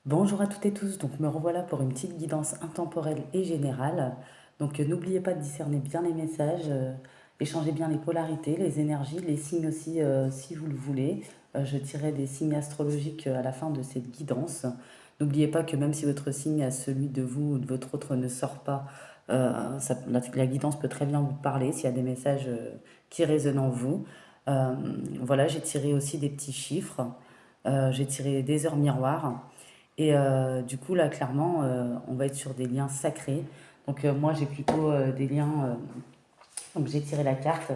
Bonjour à toutes et tous, donc me revoilà pour une petite guidance intemporelle et générale. Donc n'oubliez pas de discerner bien les messages, échangez bien les polarités, les énergies, les signes aussi si vous le voulez. Je tirerai des signes astrologiques à la fin de cette guidance. N'oubliez pas que même si votre signe à celui de vous ou de votre autre ne sort pas, la guidance peut très bien vous parler s'il y a des messages qui résonnent en vous. Euh, voilà, j'ai tiré aussi des petits chiffres, j'ai tiré des heures miroirs. Et du coup, là, clairement, on va être sur des liens sacrés. Donc, moi, j'ai plutôt des liens. Donc, j'ai tiré la carte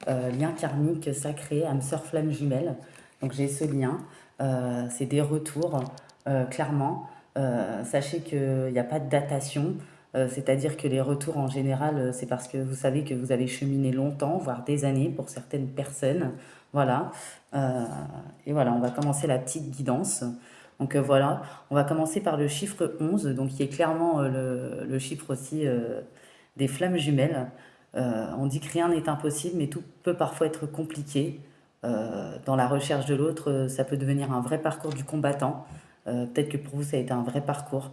lien karmique sacré, âme sœur flamme jumelle. Donc, j'ai ce lien. C'est des retours, clairement. Sachez qu'il n'y a pas de datation. C'est-à-dire que les retours en général, c'est parce que vous savez que vous avez cheminé longtemps, voire des années pour certaines personnes. Voilà. Euh, et voilà, on va commencer la petite guidance. Donc voilà, on va commencer par le chiffre 11, donc qui est clairement le chiffre aussi des flammes jumelles. On dit que rien n'est impossible, mais tout peut parfois être compliqué. Dans la recherche de l'autre, ça peut devenir un vrai parcours du combattant. Peut-être que pour vous, ça a été un vrai parcours,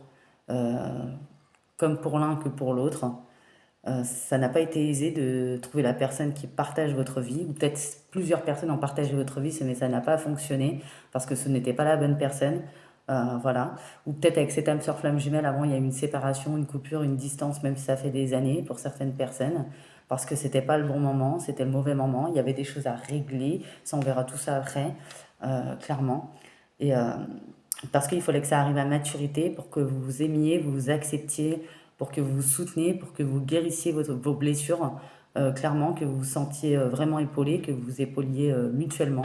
euh, comme pour l'un que pour l'autre. Ça n'a pas été aisé de trouver la personne qui partage votre vie, ou peut-être plusieurs personnes ont partagé votre vie, mais ça n'a pas fonctionné parce que ce n'était pas la bonne personne. Voilà. Ou peut-être avec cette âme sœur flamme jumelle, avant il y a eu une séparation, une coupure, une distance, même si ça fait des années pour certaines personnes, parce que c'était pas le bon moment, c'était le mauvais moment, il y avait des choses à régler, ça on verra tout ça après, clairement. Et parce qu'il fallait que ça arrive à maturité pour que vous vous aimiez, vous vous acceptiez, pour que vous vous souteniez, pour que vous guérissiez vos blessures, clairement, que vous vous sentiez vraiment épaulé, que vous vous épauliez mutuellement.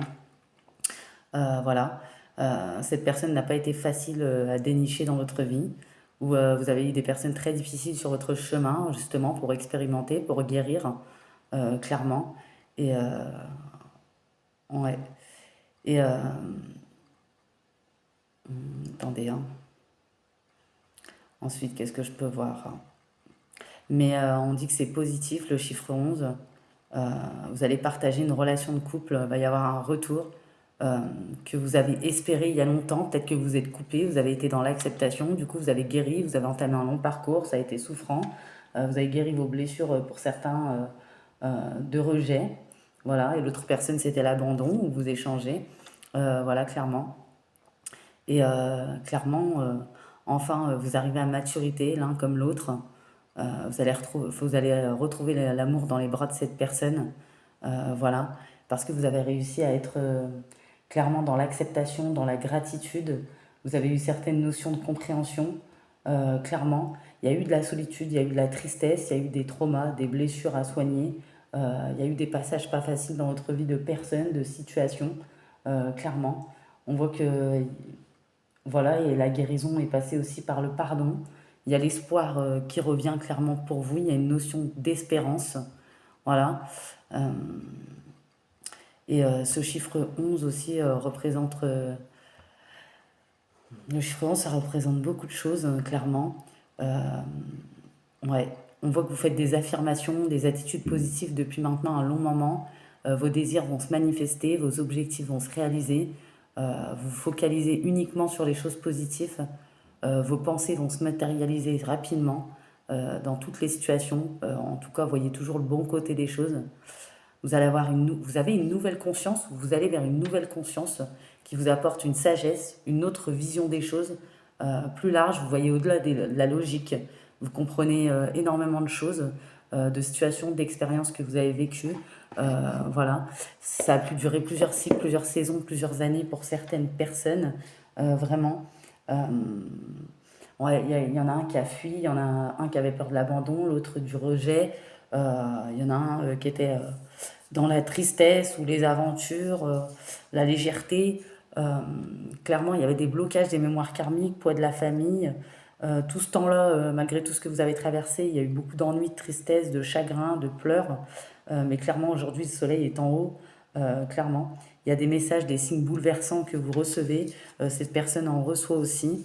Voilà. Cette personne n'a pas été facile à dénicher dans votre vie, ou vous avez eu des personnes très difficiles sur votre chemin, justement, pour expérimenter, pour guérir, clairement. Et ouais. Et attendez, hein. Ensuite, qu'est-ce que je peux voir? Mais on dit que c'est positif, le chiffre 11. Euh, Vous allez partager une relation de couple, il va y avoir un retour euh, que vous avez espéré il y a longtemps. Peut-être que vous êtes coupé, vous avez été dans l'acceptation, du coup vous avez guéri, vous avez entamé un long parcours, ça a été souffrant. Vous avez guéri vos blessures pour certains de rejet. Voilà, et l'autre personne c'était l'abandon où vous échangez. Voilà, clairement. Et clairement, enfin, vous arrivez à maturité l'un comme l'autre. Vous allez retrouver l'amour dans les bras de cette personne. Voilà, parce que vous avez réussi à être clairement dans l'acceptation, dans la gratitude. Vous avez eu certaines notions de compréhension, clairement. Il y a eu de la solitude, il y a eu de la tristesse, il y a eu des traumas, des blessures à soigner. Il y a eu des passages pas faciles dans votre vie de personnes, de situations, clairement. On voit que voilà, et la guérison est passée aussi par le pardon. Il y a l'espoir qui revient clairement pour vous. Il y a une notion d'espérance. Voilà. Euh, et ce chiffre 11 aussi représente... le chiffre 11, ça représente beaucoup de choses, clairement. Euh, ouais. On voit que vous faites des affirmations, des attitudes positives depuis maintenant un long moment. Vos désirs vont se manifester, vos objectifs vont se réaliser. Vous focalisez uniquement sur les choses positives. Vos pensées vont se matérialiser rapidement dans toutes les situations. En tout cas, voyez toujours le bon côté des choses. Vous avez une nouvelle conscience, vous allez vers une nouvelle conscience qui vous apporte une sagesse, une autre vision des choses plus large. Vous voyez au-delà de la logique. Vous comprenez énormément de choses, de situations, d'expériences que vous avez vécues. Voilà. Ça a pu durer plusieurs cycles, plusieurs saisons, plusieurs années pour certaines personnes, vraiment. Euh, Ouais, il y en a un qui a fui, il y en a un qui avait peur de l'abandon, l'autre du rejet. Il y en a un qui était dans la tristesse ou les aventures, la légèreté. Euh, Clairement, il y avait des blocages des mémoires karmiques, poids de la famille. Tout ce temps-là, malgré tout ce que vous avez traversé, il y a eu beaucoup d'ennuis, de tristesse, de chagrin, de pleurs. Mais clairement, aujourd'hui, le soleil est en haut. Clairement, il y a des messages, des signes bouleversants que vous recevez. Cette personne en reçoit aussi.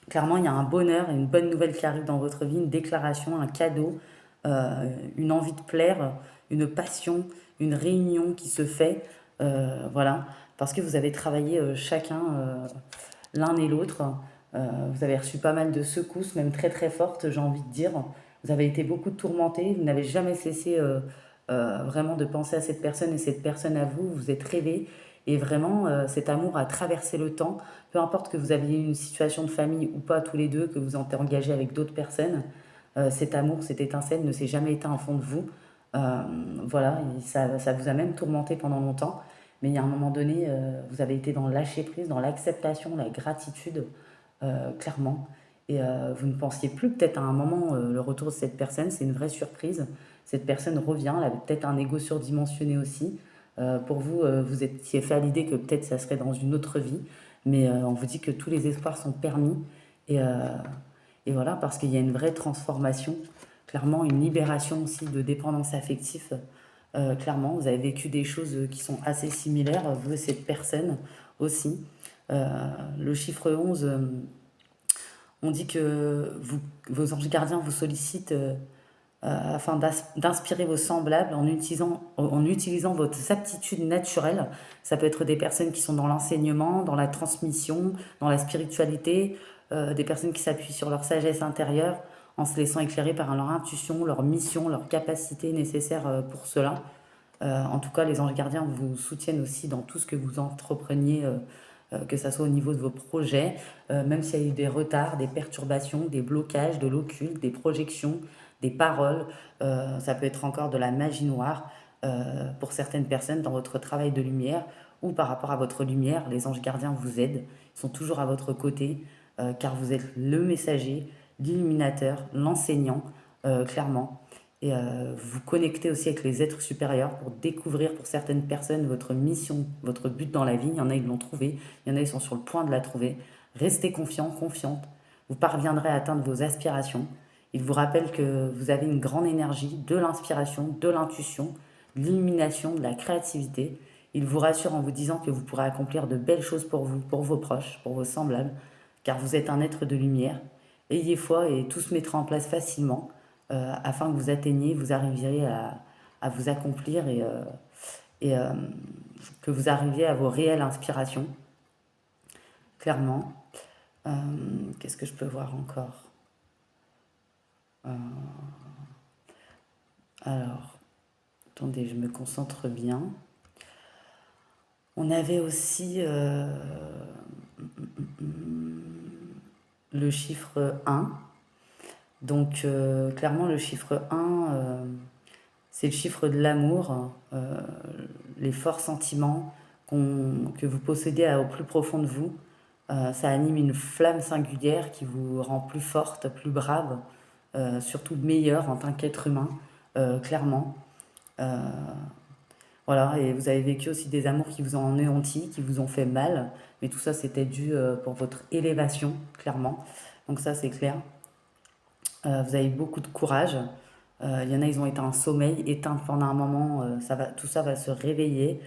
Clairement, il y a un bonheur et une bonne nouvelle qui arrive dans votre vie, une déclaration, un cadeau, une envie de plaire, une passion, une réunion qui se fait. Voilà, parce que vous avez travaillé chacun, l'un et l'autre. Vous avez reçu pas mal de secousses, même très très fortes, j'ai envie de dire. Vous avez été beaucoup tourmenté, vous n'avez jamais cessé vraiment de penser à cette personne et cette personne à vous. Vous vous êtes rêvé et vraiment cet amour a traversé le temps. Peu importe que vous aviez une situation de famille ou pas tous les deux, que vous êtes engagé avec d'autres personnes, cet amour, cette étincelle ne s'est jamais éteint au fond de vous. Euh, voilà, et ça vous a même tourmenté pendant longtemps. Mais il y a un moment donné, vous avez été dans le lâcher prise, dans l'acceptation, la gratitude, clairement. Et vous ne pensiez plus peut-être à un moment le retour de cette personne, c'est une vraie surprise. Cette personne revient, elle avait peut-être un ego surdimensionné aussi. Pour vous, vous étiez fait à l'idée que peut-être ça serait dans une autre vie, mais on vous dit que tous les espoirs sont permis. Et, euh, et voilà, parce qu'il y a une vraie transformation, clairement une libération aussi de dépendance affective. Clairement, vous avez vécu des choses qui sont assez similaires, vous et cette personne aussi. Le chiffre 11, on dit que vos anges gardiens vous sollicitent afin d'inspirer vos semblables en utilisant vos aptitudes naturelles. Ça peut être des personnes qui sont dans l'enseignement, dans la transmission, dans la spiritualité, des personnes qui s'appuient sur leur sagesse intérieure en se laissant éclairer par leur intuition, leur mission, leur capacité nécessaire pour cela. En tout cas, les anges gardiens vous soutiennent aussi dans tout ce que vous entrepreniez, que ce soit au niveau de vos projets, même s'il y a eu des retards, des perturbations, des blocages, de l'occulte, des projections, des paroles. Ça peut être encore de la magie noire pour certaines personnes dans votre travail de lumière ou par rapport à votre lumière. Les anges gardiens vous aident, ils sont toujours à votre côté car vous êtes le messager, l'illuminateur, l'enseignant, clairement. Et vous connectez aussi avec les êtres supérieurs pour découvrir pour certaines personnes votre mission, votre but dans la vie. Il y en a, ils l'ont trouvé. Il y en a, ils sont sur le point de la trouver. Restez confiant, confiante. Vous parviendrez à atteindre vos aspirations. Il vous rappelle que vous avez une grande énergie, de l'inspiration, de l'intuition, de l'illumination, de la créativité. Il vous rassure en vous disant que vous pourrez accomplir de belles choses pour vous, pour vos proches, pour vos semblables, car vous êtes un être de lumière. Ayez foi et tout se mettra en place facilement afin que vous atteigniez, vous arriviez à vous accomplir et que vous arriviez à vos réelles inspirations, clairement. Qu'est-ce que je peux voir encore? Alors, attendez, je me concentre bien. On avait aussi le chiffre 1. Donc, clairement, le chiffre 1, c'est le chiffre de l'amour, les forts sentiments que vous possédez au plus profond de vous. Ça anime une flamme singulière qui vous rend plus forte, plus brave, surtout meilleure en tant qu'être humain, clairement. Euh, voilà, et vous avez vécu aussi des amours qui vous ont anéanti, qui vous ont fait mal, mais tout ça c'était dû pour votre élévation, clairement. Donc ça c'est clair. Vous avez beaucoup de courage. Il y en a, ils ont été en sommeil, éteints pendant un moment. Tout ça va se réveiller,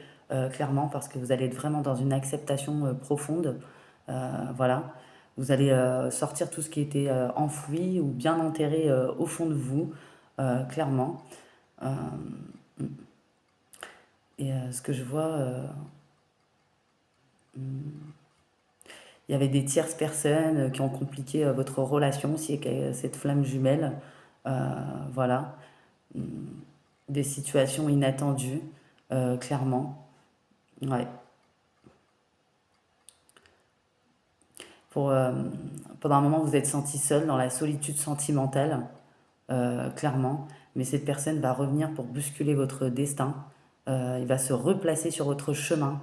clairement, parce que vous allez être vraiment dans une acceptation profonde. Voilà. Vous allez sortir tout ce qui était enfoui ou bien enterré au fond de vous, clairement. Euh, et ce que je vois, il y avait des tierces personnes qui ont compliqué votre relation aussi avec cette flamme jumelle. Voilà. Des situations inattendues, clairement. Ouais. Pour, pendant un moment, vous êtes senti seul dans la solitude sentimentale, clairement. Mais cette personne va revenir pour bousculer votre destin. Il va se replacer sur votre chemin,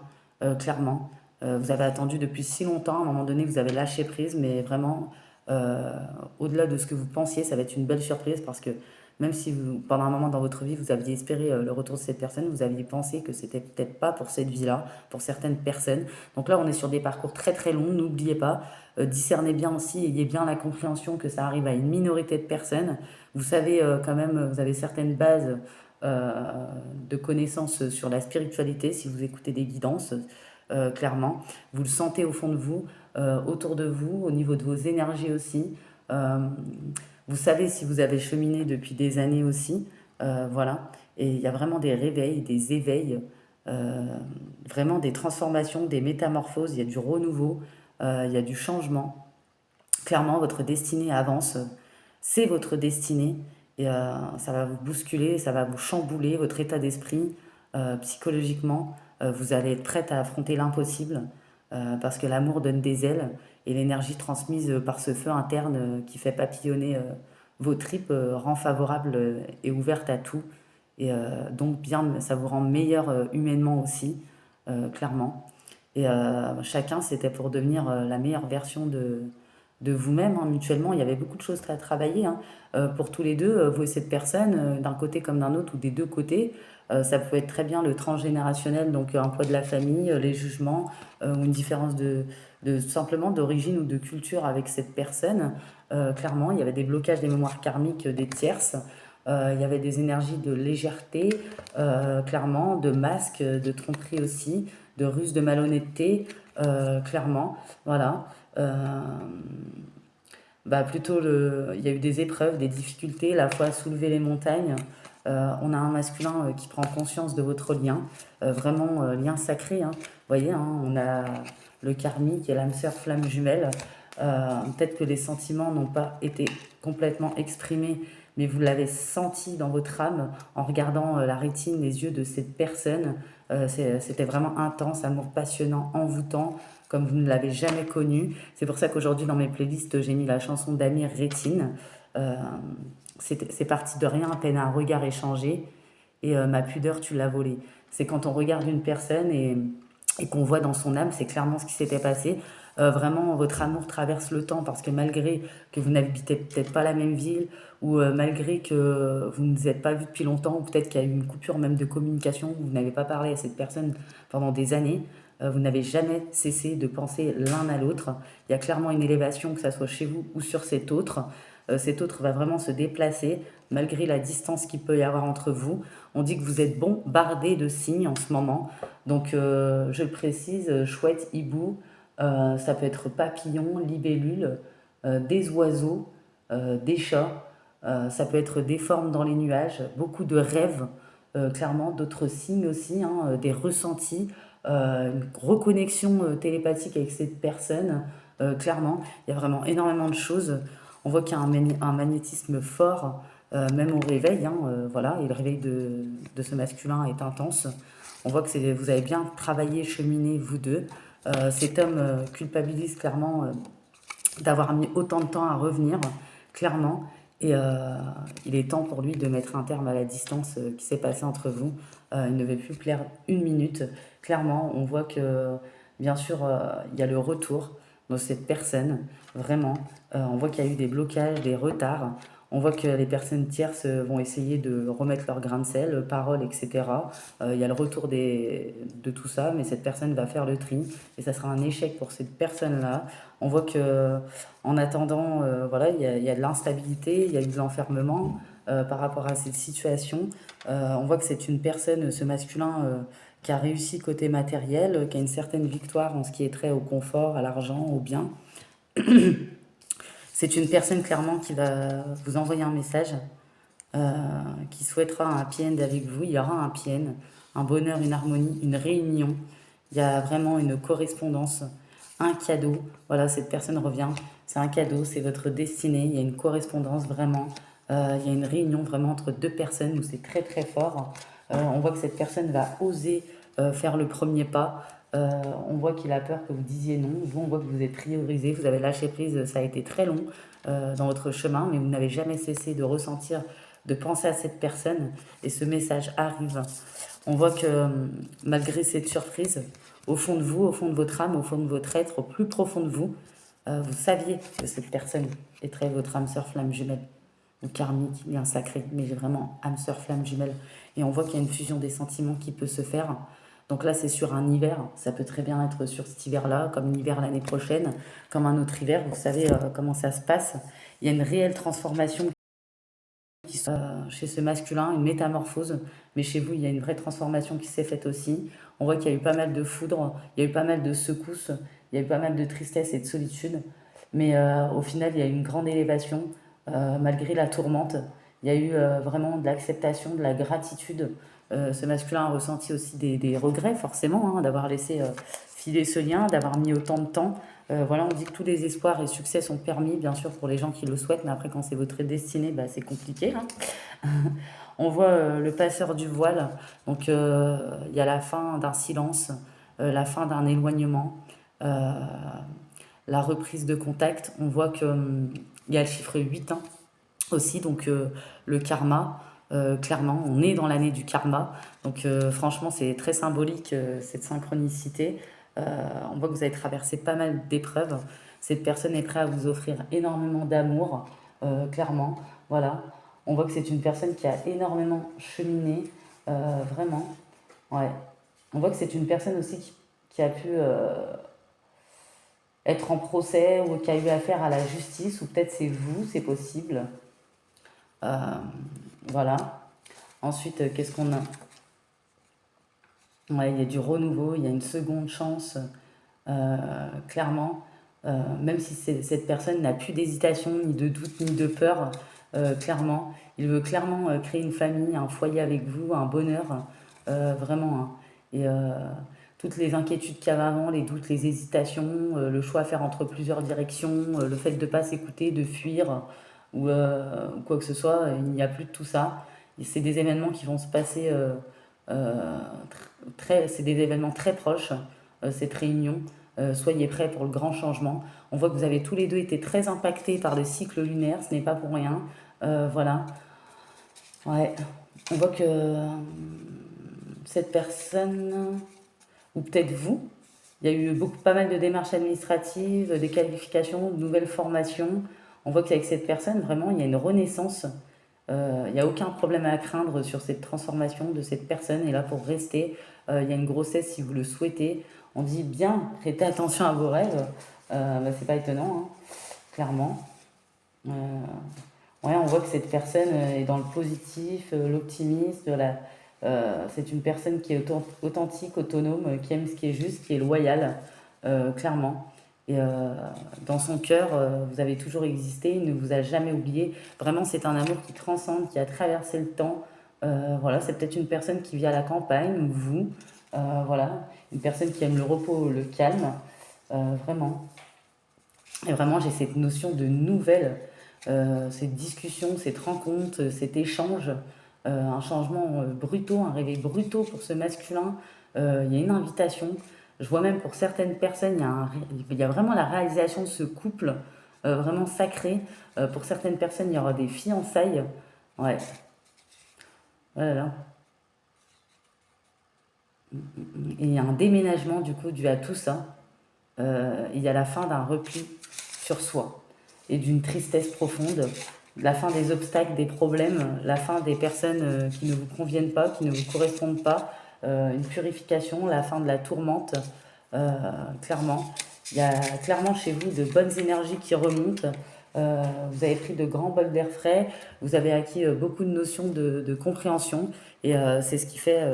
clairement. Vous avez attendu depuis si longtemps. À un moment donné, vous avez lâché prise, mais vraiment, euh, au-delà de ce que vous pensiez, ça va être une belle surprise parce que même si pendant un moment dans votre vie, vous aviez espéré le retour de cette personne, vous aviez pensé que c'était peut-être pas pour cette vie-là, pour certaines personnes. Donc là, on est sur des parcours très très longs. N'oubliez pas, discernez bien aussi, ayez bien la compréhension que ça arrive à une minorité de personnes. Vous savez quand même, vous avez certaines bases euh, de connaissances sur la spiritualité si vous écoutez des guidances, clairement. Vous le sentez au fond de vous, autour de vous, au niveau de vos énergies aussi. Euh, vous savez si vous avez cheminé depuis des années aussi. Voilà. Et il y a vraiment des réveils, des éveils, euh, vraiment des transformations, des métamorphoses. Il y a du renouveau, il y a du changement. Clairement, votre destinée avance. C'est votre destinée. Et ça va vous bousculer, ça va vous chambouler votre état d'esprit psychologiquement. Vous allez être prête à affronter l'impossible parce que l'amour donne des ailes et l'énergie transmise par ce feu interne qui fait papillonner vos tripes rend favorable et ouverte à tout. Et donc, bien, ça vous rend meilleur humainement aussi, clairement. Et chacun, c'était pour devenir la meilleure version de vous-même, hein, mutuellement. Il y avait beaucoup de choses à travailler, hein, pour tous les deux, vous et cette personne, d'un côté comme d'un autre ou des deux côtés. Ça peut être très bien le transgénérationnel, donc un poids de la famille, les jugements, ou une différence de simplement d'origine ou de culture avec cette personne. Clairement, il y avait des blocages des mémoires karmiques des tierces. Il y avait des énergies de légèreté, clairement, de masque, de tromperie aussi, de ruse, de malhonnêteté, clairement. Voilà. Bah plutôt il y a eu des épreuves, des difficultés, la foi à soulever les montagnes. On a un masculin qui prend conscience de votre lien, vraiment lien sacré, hein. Vous voyez, hein, on a le karmique et l'âme sœur flamme jumelle. Peut-être que les sentiments n'ont pas été complètement exprimés, mais vous l'avez senti dans votre âme en regardant la rétine, les yeux de cette personne. C'était vraiment intense, amour passionnant, envoûtant, comme vous ne l'avez jamais connu. C'est pour ça qu'aujourd'hui, dans mes playlists, j'ai mis la chanson d'Amir Rétine. Euh, c'est parti de rien, à peine un regard échangé, et ma pudeur, tu l'as volée. C'est quand on regarde une personne et qu'on voit dans son âme, c'est clairement ce qui s'était passé. Vraiment, votre amour traverse le temps parce que malgré que vous n'habitez peut-être pas la même ville ou malgré que vous ne vous êtes pas vu depuis longtemps ou peut-être qu'il y a eu une coupure même de communication, vous n'avez pas parlé à cette personne pendant des années, vous n'avez jamais cessé de penser l'un à l'autre. Il y a clairement une élévation, que ça soit chez vous ou sur cet autre. Cet autre va vraiment se déplacer malgré la distance qu'il peut y avoir entre vous. On dit que vous êtes bombardé de signes en ce moment. Donc, je le précise, chouette, hibou, ça peut être papillon, libellule, des oiseaux, des chats. Ça peut être des formes dans les nuages, beaucoup de rêves, clairement, d'autres signes aussi, hein, des ressentis, une reconnexion télépathique avec cette personne, clairement. Il y a vraiment énormément de choses. On voit qu'il y a un magnétisme fort, même au réveil, hein, voilà, et le réveil de ce masculin est intense. On voit que vous avez bien travaillé, cheminé, vous deux. Cet homme culpabilise clairement d'avoir mis autant de temps à revenir, clairement. Et il est temps pour lui de mettre un terme à la distance qui s'est passée entre vous. Il ne veut plus perdre une minute. Clairement, on voit que, bien sûr, il y a le retour de cette personne, vraiment. On voit qu'il y a eu des blocages, des retards. On voit que les personnes tierces vont essayer de remettre leur grain de sel, paroles, etc. Il y a le retour de tout ça, mais cette personne va faire le tri et ça sera un échec pour cette personne-là. On voit que en attendant, voilà, il y a de l'instabilité, il y a eu de l'enfermement par rapport à cette situation. On voit que c'est une personne, ce masculin, qui a réussi côté matériel, qui a une certaine victoire en ce qui est trait au confort, à l'argent, au bien. C'est une personne clairement qui va vous envoyer un message, qui souhaitera un happy end avec vous. Il y aura un happy end, un bonheur, une harmonie, une réunion. Il y a vraiment une correspondance, un cadeau. Voilà, cette personne revient. C'est un cadeau, c'est votre destinée. Il y a une correspondance vraiment. Il y a une réunion vraiment entre deux personnes où c'est très très fort. On voit que cette personne va oser faire le premier pas. On voit qu'il a peur que vous disiez non. Vous, on voit que vous êtes priorisé, vous avez lâché prise. Ça a été très long dans votre chemin, mais vous n'avez jamais cessé de ressentir, de penser à cette personne. Et ce message arrive. On voit que malgré cette surprise, au fond de vous, au fond de votre âme, au fond de votre être, au plus profond de vous, vous saviez que cette personne était votre âme sœur flamme jumelle, ou karmique, lien sacré, mais vraiment âme sœur flamme jumelle. Et on voit qu'il y a une fusion des sentiments qui peut se faire. Donc là, c'est sur un hiver. Ça peut très bien être sur cet hiver-là, comme l'hiver l'année prochaine, comme un autre hiver. Vous savez comment ça se passe. Il y a une réelle transformation chez ce masculin, une métamorphose. Mais chez vous, il y a une vraie transformation qui s'est faite aussi. On voit qu'il y a eu pas mal de foudre, il y a eu pas mal de secousses, il y a eu pas mal de tristesse et de solitude. Mais au final, il y a eu une grande élévation, malgré la tourmente. Il y a eu vraiment de l'acceptation, de la gratitude. Ce masculin a ressenti aussi des regrets, forcément, hein, d'avoir laissé filer ce lien, d'avoir mis autant de temps. Voilà, on dit que tous les espoirs et succès sont permis, bien sûr, pour les gens qui le souhaitent, mais après, quand c'est votre destinée, bah, c'est compliqué, hein. On voit le passeur du voile, donc il y a la fin d'un silence, la fin d'un éloignement, euh, la reprise de contact. On voit que il y a le chiffre 8 hein, aussi, donc le karma. Clairement, on est dans l'année du karma, donc franchement, c'est très symbolique cette synchronicité. On voit que vous avez traversé pas mal d'épreuves. Cette personne est prête à vous offrir énormément d'amour, clairement. Voilà. On voit que c'est une personne qui a énormément cheminé, vraiment. Ouais. On voit que c'est une personne aussi qui a pu être en procès ou qui a eu affaire à la justice, ou peut-être c'est vous, c'est possible. Euh, voilà. Ensuite, qu'est-ce qu'on a? Ouais, il y a du renouveau, il y a une seconde chance, clairement. Même si cette personne n'a plus d'hésitation, ni de doute, ni de peur, clairement. Il veut clairement créer une famille, un foyer avec vous, un bonheur, vraiment, hein. Et toutes les inquiétudes qu'il y avait avant, les doutes, les hésitations, le choix à faire entre plusieurs directions, le fait de ne pas s'écouter, de fuir, ou quoi que ce soit, il n'y a plus de tout ça. Et c'est des événements qui vont se passer, euh, c'est des événements très proches, cette réunion. Soyez prêts pour le grand changement. On voit que vous avez tous les deux été très impactés par le cycle lunaire, ce n'est pas pour rien. Voilà. Ouais. On voit que cette personne, ou peut-être vous, il y a eu pas mal de démarches administratives, des qualifications, de nouvelles formations. On voit qu'avec cette personne, vraiment, il y a une renaissance. Il n'y a aucun problème à craindre sur cette transformation de cette personne. Et là, pour rester, il y a une grossesse si vous le souhaitez. On dit bien, prêtez attention à vos rêves. Bah, c'est pas étonnant, hein, clairement. Euh, ouais, on voit que cette personne est dans le positif, l'optimisme, c'est une personne qui est authentique, autonome, qui aime ce qui est juste, qui est loyale, clairement. Et dans son cœur, vous avez toujours existé, il ne vous a jamais oublié. Vraiment, c'est un amour qui transcende, qui a traversé le temps. Voilà, c'est peut-être une personne qui vit à la campagne, ou vous. Voilà, une personne qui aime le repos, le calme. Vraiment. Et vraiment, j'ai cette notion de nouvelle, cette discussion, cette rencontre, cet échange, un changement brutaux, un réveil brutaux pour ce masculin. Il y a une invitation. Je vois même pour certaines personnes, il y a vraiment la réalisation de ce couple vraiment sacré. Pour certaines personnes, il y aura des fiançailles. Ouais, voilà. Et il y a un déménagement du coup dû à tout ça. Il y a la fin d'un repli sur soi et d'une tristesse profonde, la fin des obstacles, des problèmes, la fin des personnes qui ne vous conviennent pas, qui ne vous correspondent pas, une purification, la fin de la tourmente, clairement. Il y a clairement chez vous de bonnes énergies qui remontent. Vous avez pris de grands bols d'air frais, vous avez acquis beaucoup de notions de compréhension et c'est ce qui fait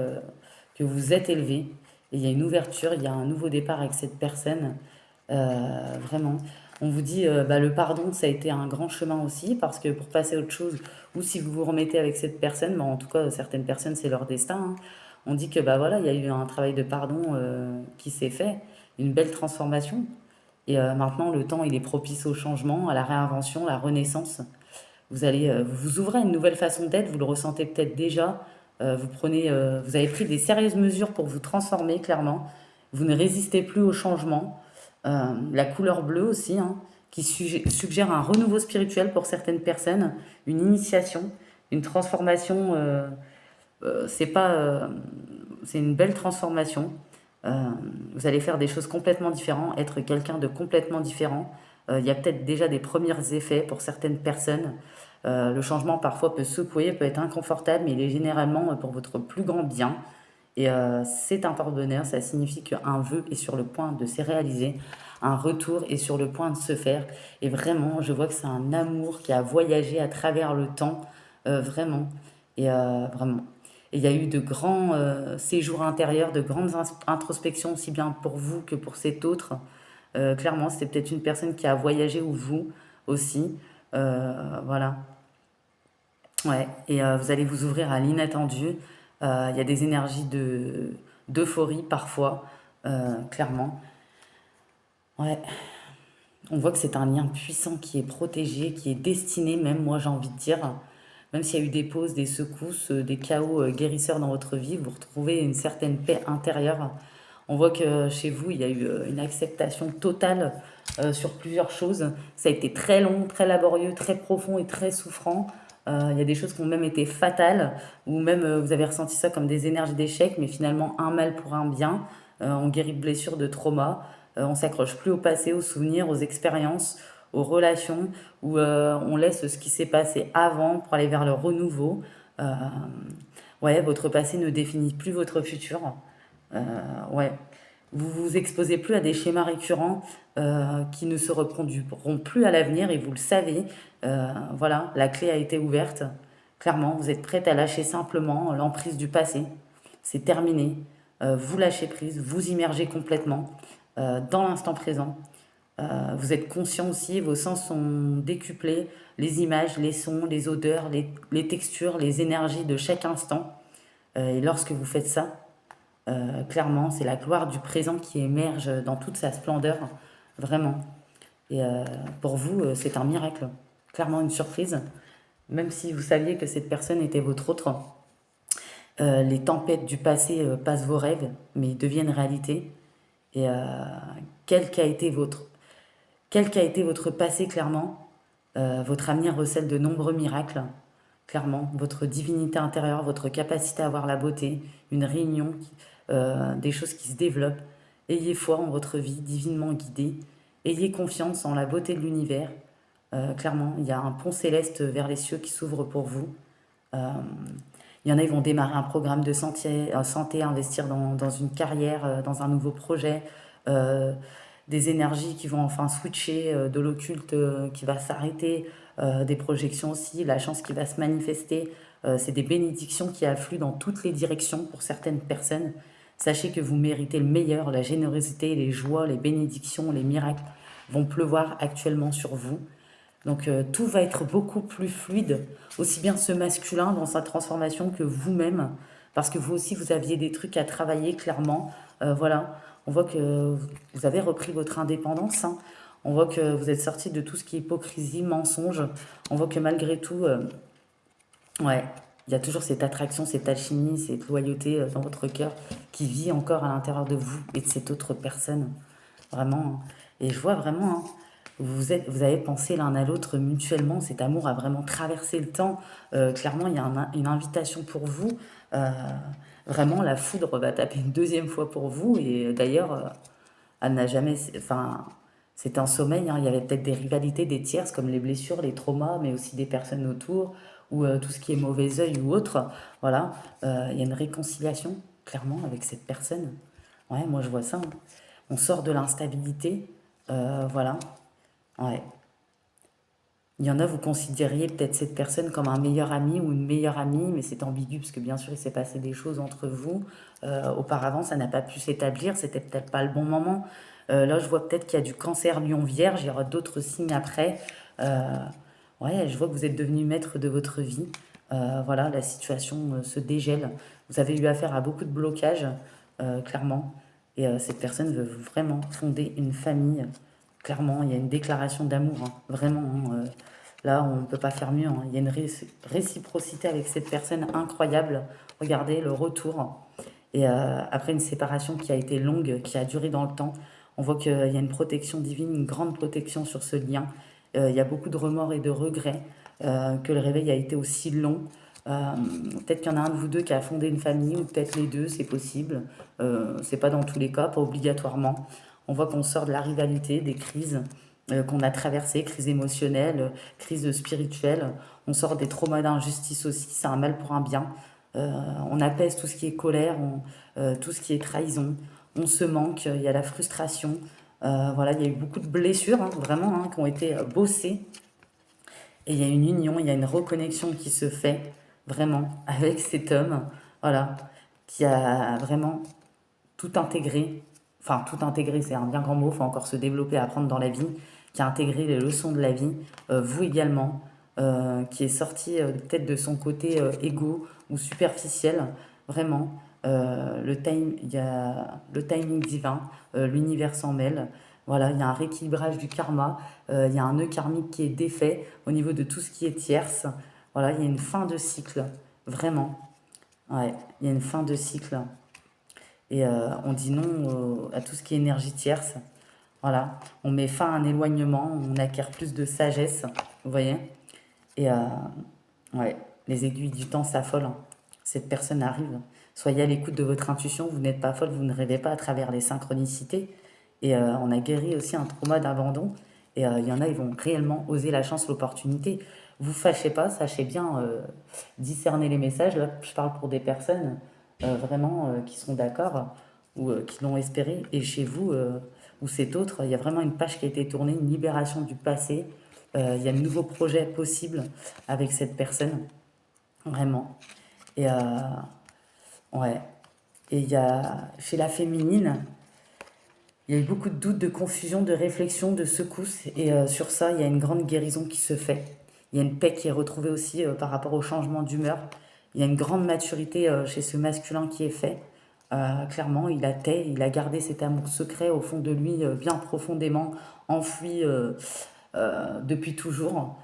que vous êtes élevé. Et il y a une ouverture, il y a un nouveau départ avec cette personne. Vraiment. On vous dit, bah, le pardon, ça a été un grand chemin aussi, parce que pour passer à autre chose, ou si vous vous remettez avec cette personne, bah, en tout cas, certaines personnes, c'est leur destin, hein. On dit que bah, voilà, il y a eu un travail de pardon qui s'est fait, une belle transformation. Et maintenant, le temps, il est propice au changement, à la réinvention, la renaissance. Vous allez vous ouvrez à une nouvelle façon d'être, vous le ressentez peut-être déjà. Vous avez pris des sérieuses mesures pour vous transformer, clairement. Vous ne résistez plus au changement. La couleur bleue aussi, hein, qui suggère un renouveau spirituel pour certaines personnes, une initiation, une transformation. C'est pas, c'est une belle transformation. Euh, vous allez faire des choses complètement différentes, être quelqu'un de complètement différent. Il y a peut-être déjà des premiers effets pour certaines personnes. Le changement parfois peut secouer, peut être inconfortable, mais il est généralement pour votre plus grand bien. Et c'est un porte-bonheur, ça signifie qu'un vœu est sur le point de se réaliser, un retour est sur le point de se faire. Et vraiment, je vois que c'est un amour qui a voyagé à travers le temps, vraiment. Et vraiment. Et il y a eu de grands séjours intérieurs, de grandes introspections, aussi bien pour vous que pour cet autre. Clairement, c'était peut-être une personne qui a voyagé, ou vous aussi. Voilà. Ouais, et vous allez vous ouvrir à l'inattendu. Il y a des énergies d'euphorie parfois, clairement. Ouais, On voit que c'est un lien puissant qui est protégé, qui est destiné même, moi j'ai envie de dire, même s'il y a eu des pauses, des secousses, des chaos guérisseurs dans votre vie, vous retrouvez une certaine paix intérieure. On voit que chez vous, il y a eu une acceptation totale sur plusieurs choses. Ça a été très long, très laborieux, très profond et très souffrant. Il y a des choses qui ont même été fatales, ou même vous avez ressenti ça comme des énergies d'échec, mais finalement un mal pour un bien. On guérit de blessures, de traumas. On s'accroche plus au passé, aux souvenirs, aux expériences, aux relations, où on laisse ce qui s'est passé avant pour aller vers le renouveau. Euh, ouais, votre passé ne définit plus votre futur. Euh, ouais. Vous vous exposez plus à des schémas récurrents qui ne se reproduiront plus à l'avenir et vous le savez. Voilà, la clé a été ouverte. Clairement, vous êtes prête à lâcher simplement l'emprise du passé. C'est terminé. Vous lâchez prise, vous immergez complètement dans l'instant présent. Vous êtes conscient aussi, vos sens sont décuplés, les images, les sons, les odeurs, les textures, les énergies de chaque instant. Et lorsque vous faites ça, clairement, c'est la gloire du présent qui émerge dans toute sa splendeur, vraiment. Et pour vous, c'est un miracle, clairement une surprise, même si vous saviez que cette personne était votre autre. Les tempêtes du passé passent vos rêves, mais ils deviennent réalité. Et quel qu'a été votre, quel qu'a été votre passé, clairement, votre avenir recèle de nombreux miracles, clairement. Votre divinité intérieure, votre capacité à voir la beauté, une réunion, des choses qui se développent. Ayez foi en votre vie, divinement guidée. Ayez confiance en la beauté de l'univers. Clairement, il y a un pont céleste vers les cieux qui s'ouvre pour vous. Euh, il y en a, ils vont démarrer un programme de santé, investir dans une carrière, dans un nouveau projet, euh, des énergies qui vont enfin switcher, de l'occulte qui va s'arrêter, des projections aussi, la chance qui va se manifester. C'est des bénédictions qui affluent dans toutes les directions pour certaines personnes. Sachez que vous méritez le meilleur, la générosité, les joies, les bénédictions, les miracles vont pleuvoir actuellement sur vous. Donc tout va être beaucoup plus fluide, aussi bien ce masculin dans sa transformation que vous-même, parce que vous aussi, vous aviez des trucs à travailler clairement. Voilà, on voit que vous avez repris votre indépendance, hein. On voit que vous êtes sorti de tout ce qui est hypocrisie, mensonge. On voit que malgré tout, ouais, il y a toujours cette attraction, cette alchimie, cette loyauté dans votre cœur qui vit encore à l'intérieur de vous et de cette autre personne. Vraiment, hein. Et je vois vraiment, hein, vous avez pensé l'un à l'autre mutuellement. Cet amour a vraiment traversé le temps. Clairement, il y a une invitation pour vous. Euh, Vraiment, la foudre va taper une deuxième fois pour vous. Et d'ailleurs, elle n'a jamais. Enfin, c'était un sommeil, hein. Il y avait peut-être des rivalités, des tierces, comme les blessures, les traumas, mais aussi des personnes autour, ou tout ce qui est mauvais œil ou autre. Voilà. Il y a une réconciliation, clairement, avec cette personne. Ouais, moi, je vois ça, hein. On sort de l'instabilité. Voilà. Ouais. Il y en a, vous considériez peut-être cette personne comme un meilleur ami ou une meilleure amie, mais c'est ambigu parce que bien sûr, il s'est passé des choses entre vous. Auparavant, ça n'a pas pu s'établir, c'était peut-être pas le bon moment. Là, je vois peut-être qu'il y a du cancer lion vierge, il y aura d'autres signes après. Euh, ouais, je vois que vous êtes devenu maître de votre vie. Voilà, la situation se dégèle. Vous avez eu affaire à beaucoup de blocages, clairement. Et cette personne veut vraiment fonder une famille. Clairement, il y a une déclaration d'amour, hein, vraiment, hein, là, on ne peut pas faire mieux, hein. Il y a une réciprocité avec cette personne incroyable. Regardez le retour. Et après une séparation qui a été longue, qui a duré dans le temps, on voit qu'il y a une protection divine, une grande protection sur ce lien. Il y a beaucoup de remords et de regrets que le réveil a été aussi long. Euh, Peut-être qu'il y en a un de vous deux qui a fondé une famille, ou peut-être les deux, c'est possible. C'est pas dans tous les cas, pas obligatoirement. On voit qu'on sort de la rivalité, des crises qu'on a traversées, crises émotionnelles, crises spirituelles. On sort des traumas d'injustice aussi, c'est un mal pour un bien. On apaise tout ce qui est colère, tout ce qui est trahison. On se manque, il y a la frustration. Voilà, il y a eu beaucoup de blessures, hein, vraiment, hein, qui ont été bossées. Et il y a une union, il y a une reconnexion qui se fait vraiment avec cet homme, voilà, qui a vraiment tout intégré. Enfin, tout intégré, c'est un bien grand mot, il faut encore se développer, apprendre dans la vie, qui a intégré les leçons de la vie, vous également, qui est sorti peut-être de son côté égo ou superficiel, vraiment. Il y a le timing divin, l'univers s'en mêle. Voilà, il y a un rééquilibrage du karma, il y a un nœud karmique qui est défait au niveau de tout ce qui est tierce. Voilà, il y a une fin de cycle, vraiment. Ouais, il y a une fin de cycle. Et on dit non à tout ce qui est énergie tierce. Voilà, on met fin à un éloignement, on acquiert plus de sagesse, vous voyez. Et ouais, les aiguilles du temps s'affolent. Cette personne arrive. Soyez à l'écoute de votre intuition, vous n'êtes pas folle, vous ne rêvez pas à travers les synchronicités. Et on a guéri aussi un trauma d'abandon. Et il y en a, ils vont réellement oser la chance, l'opportunité. Vous fâchez pas, sachez bien discerner les messages. Là, je parle pour des personnes vraiment qui sont d'accord ou qui l'ont espéré. Et chez vous, ou c'est autre, il y a vraiment une page qui a été tournée, une libération du passé. Il y a de nouveaux projets possibles avec cette personne, vraiment. Et ouais. Et il y a, chez la féminine, il y a eu beaucoup de doutes, de confusion, de réflexion, de secousses. Et sur ça, il y a une grande guérison qui se fait. Il y a une paix qui est retrouvée aussi par rapport au changement d'humeur. Il y a une grande maturité chez ce masculin qui est fait. Clairement, il a tait, il a gardé cet amour secret au fond de lui, bien profondément enfoui depuis toujours.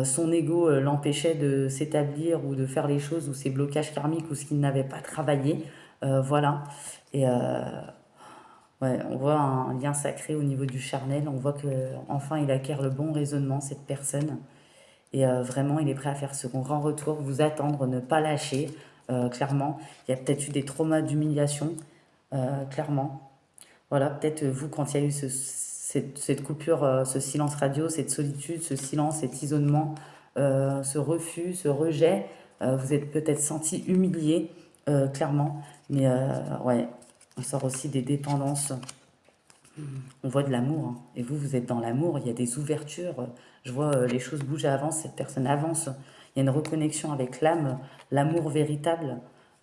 Son ego l'empêchait de s'établir ou de faire les choses ou ses blocages karmiques ou ce qu'il n'avait pas travaillé. Voilà. Et ouais, on voit un lien sacré au niveau du charnel. On voit que enfin il acquiert le bon raisonnement, cette personne. Et vraiment, il est prêt à faire ce grand retour, vous attendre, ne pas lâcher. Clairement, il y a peut-être eu des traumas d'humiliation. Clairement. Voilà, peut-être vous, quand il y a eu cette coupure, ce silence radio, cette solitude, ce silence, cet isolement, ce refus, ce rejet, vous êtes peut-être senti humilié, clairement. Mais ouais, on sort aussi des dépendances. On voit de l'amour, hein. Et vous, vous êtes dans l'amour, il y a des ouvertures. Je vois les choses bouger, avancent, cette personne avance. Il y a une reconnexion avec l'âme, l'amour véritable.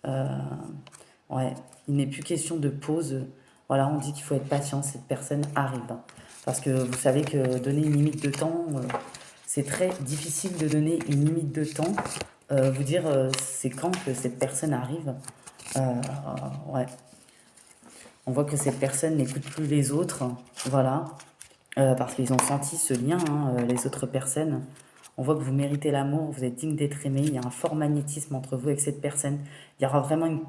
Euh, ouais, il n'est plus question de pause. Voilà, on dit qu'il faut être patient, cette personne arrive. Parce que vous savez que donner une limite de temps, c'est très difficile de donner une limite de temps. Vous dire c'est quand que cette personne arrive. Ouais, on voit que cette personne n'écoute plus les autres, voilà, parce qu'ils ont senti ce lien, hein, les autres personnes. On voit que vous méritez l'amour, vous êtes digne d'être aimé, il y a un fort magnétisme entre vous et cette personne. Il y aura vraiment une...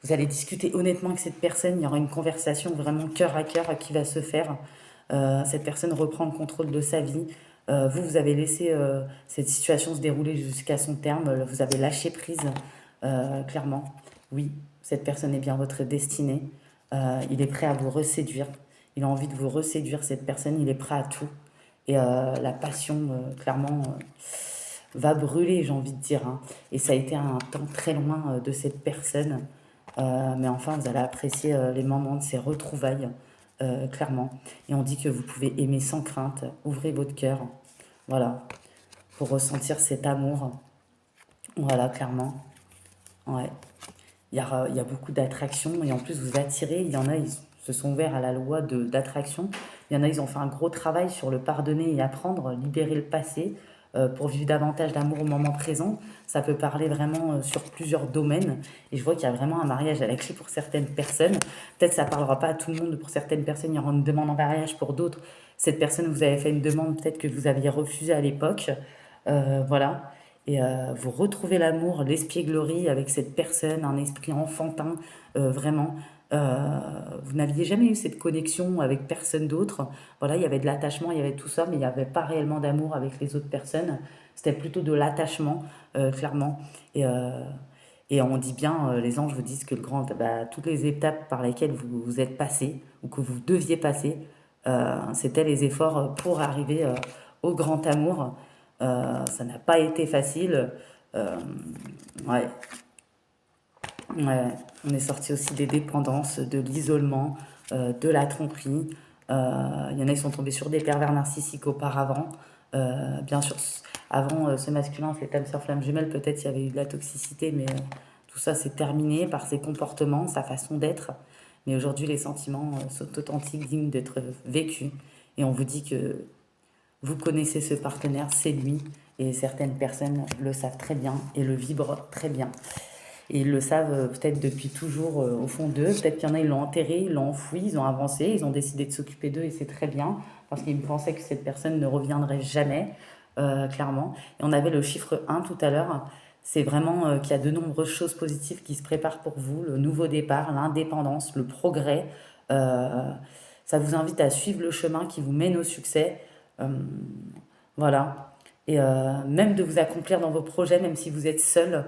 Vous allez discuter honnêtement avec cette personne, il y aura une conversation vraiment cœur à cœur qui va se faire. Cette personne reprend le contrôle de sa vie. Vous, vous avez laissé cette situation se dérouler jusqu'à son terme, vous avez lâché prise, clairement. Oui, cette personne est bien votre destinée. Il est prêt à vous reséduire. Il a envie de vous reséduire, cette personne. Il est prêt à tout. Et la passion, clairement, va brûler, j'ai envie de dire, hein. Et ça a été un temps très loin de cette personne. Mais enfin, vous allez apprécier les moments de ces retrouvailles, clairement. Et on dit que vous pouvez aimer sans crainte. Ouvrez votre cœur. Voilà. Pour ressentir cet amour. Voilà, clairement. Ouais. Il y a beaucoup d'attractions et en plus vous attirez. Il y en a, ils se sont ouverts à la loi d'attraction. Il y en a, ils ont fait un gros travail sur le pardonner et apprendre, libérer le passé pour vivre davantage d'amour au moment présent. Ça peut parler vraiment sur plusieurs domaines. Et je vois qu'il y a vraiment un mariage à la clé pour certaines personnes. Peut-être ça ne parlera pas à tout le monde. Pour certaines personnes, il y aura une demande en mariage. Pour d'autres, cette personne, vous avez fait une demande peut-être que vous aviez refusée à l'époque. Voilà. Et vous retrouvez l'amour, l'espièglerie avec cette personne, un esprit enfantin, vraiment. Vous n'aviez jamais eu cette connexion avec personne d'autre. Voilà, il y avait de l'attachement, il y avait tout ça, mais il n'y avait pas réellement d'amour avec les autres personnes. C'était plutôt de l'attachement, clairement. Et, euh, et on dit bien, les anges vous disent que toutes les étapes par lesquelles vous êtes passé ou que vous deviez passer, c'était les efforts pour arriver au grand amour. Ça n'a pas été facile. Euh, ouais, ouais. On est sorti aussi des dépendances, de l'isolement, de la tromperie. Il y en a qui sont tombés sur des pervers narcissiques auparavant. Bien sûr, avant ce masculin, cette âme sœur flamme jumelle, peut-être il y avait eu de la toxicité, mais tout ça c'est terminé par ses comportements, sa façon d'être. Mais aujourd'hui, les sentiments sont authentiques, dignes d'être vécus. Et on vous dit que vous connaissez ce partenaire, c'est lui. Et certaines personnes le savent très bien et le vibrent très bien. Et ils le savent peut-être depuis toujours au fond d'eux. Peut-être qu'il y en a, ils l'ont enterré, ils l'ont enfoui, ils ont avancé, ils ont décidé de s'occuper d'eux et c'est très bien parce qu'ils pensaient que cette personne ne reviendrait jamais, clairement. Et on avait le chiffre 1 tout à l'heure. C'est vraiment qu'il y a de nombreuses choses positives qui se préparent pour vous. Le nouveau départ, l'indépendance, le progrès. Euh, Ça vous invite à suivre le chemin qui vous mène au succès. Euh, voilà. Et même de vous accomplir dans vos projets, même si vous êtes seul.